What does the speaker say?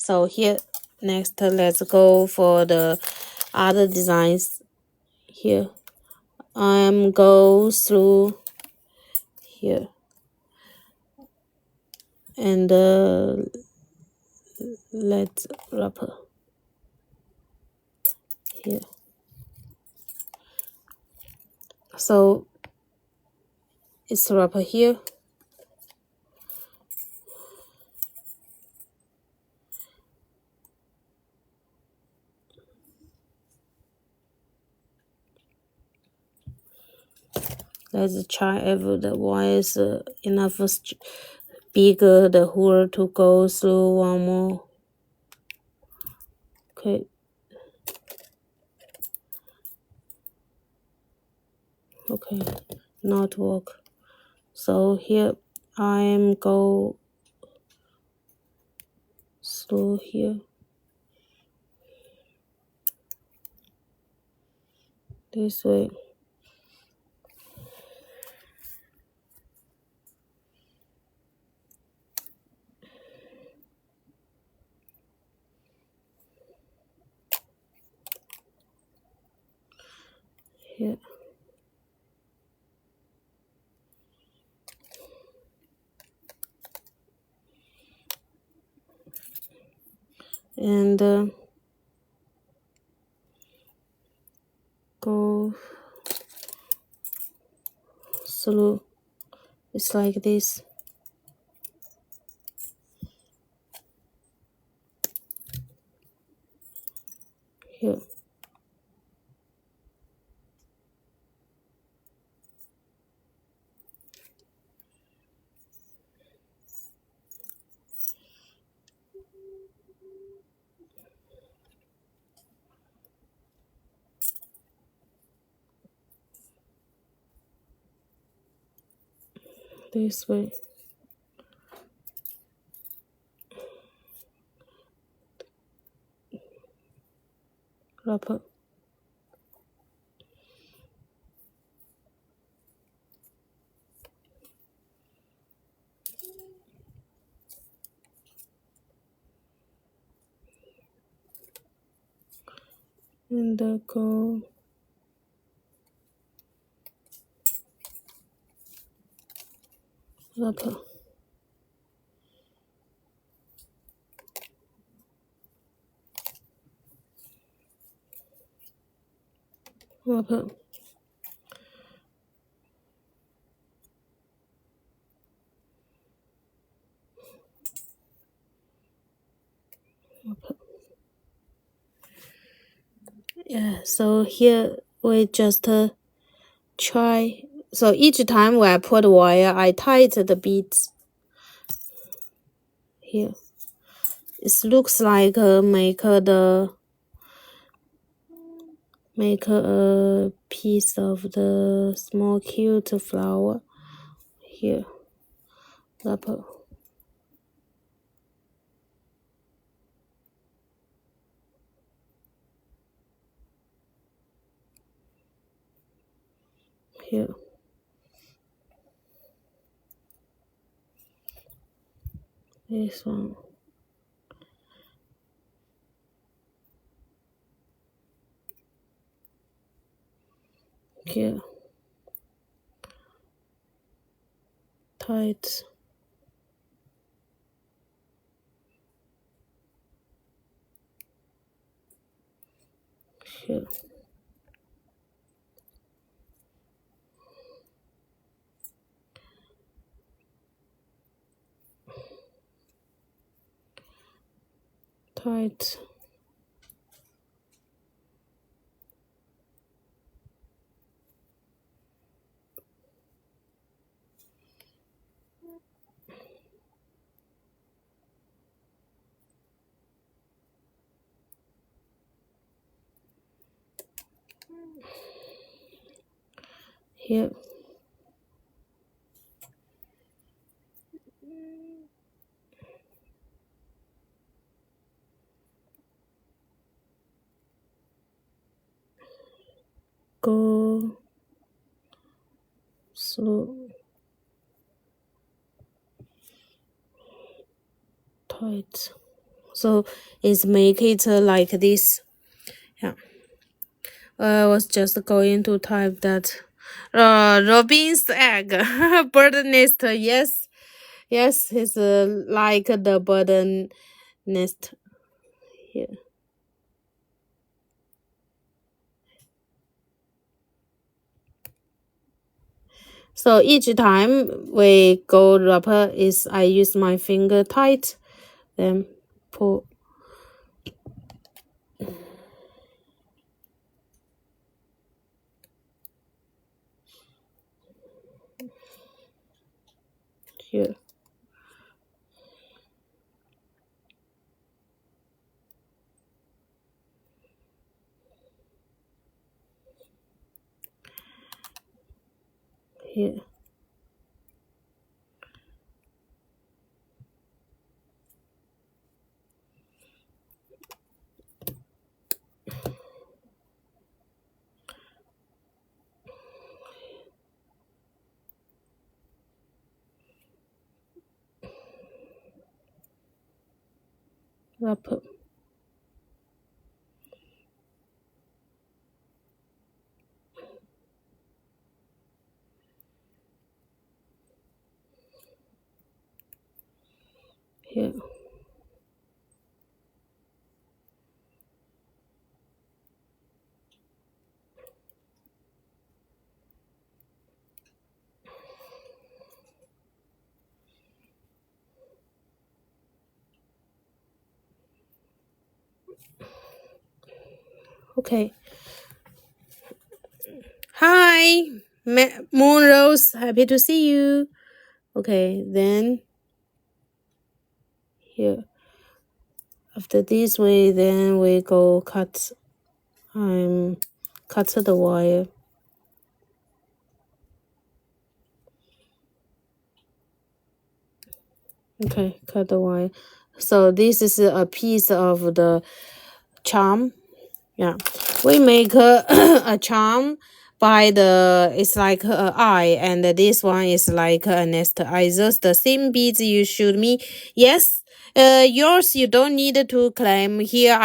So here, next, let's go for the other designs. Here, I'm go through here and let's wrapper here. So it's wrapper here. Let's try if the one is enough bigger the hole to go through one more. Okay. Okay, not work. So here I'm go through here. This way. Here. And go through. It's like this. Here. This way. Wrapper. And go wrapper. Wrapper. Wrapper. Yeah, so here we just try. So each time when I put wire, I tight the beads. Here. It looks like make a piece of the small cute flower. Here. Wrapper. Here. This one. Here. Tight. Here. Tight. Here. Go through. Tight. So it's make it like this. Yeah. I was just going to type that. Robin's egg, bird nest. Yes, yes, it's like the bird nest here. So each time we go wrapper is I use my finger tight, then pull here. Here. Wrapper. Here. Okay. Hi, Moon Rose. Happy to see you. Okay, then here. After this way, then we go cut. Cut the wire. Okay, cut the wire. So this is a piece of the charm. Yeah, we make a charm by it's like a eye, and this one is like a nest. I just the same beads you showed me. Yes, yours you don't need to claim here.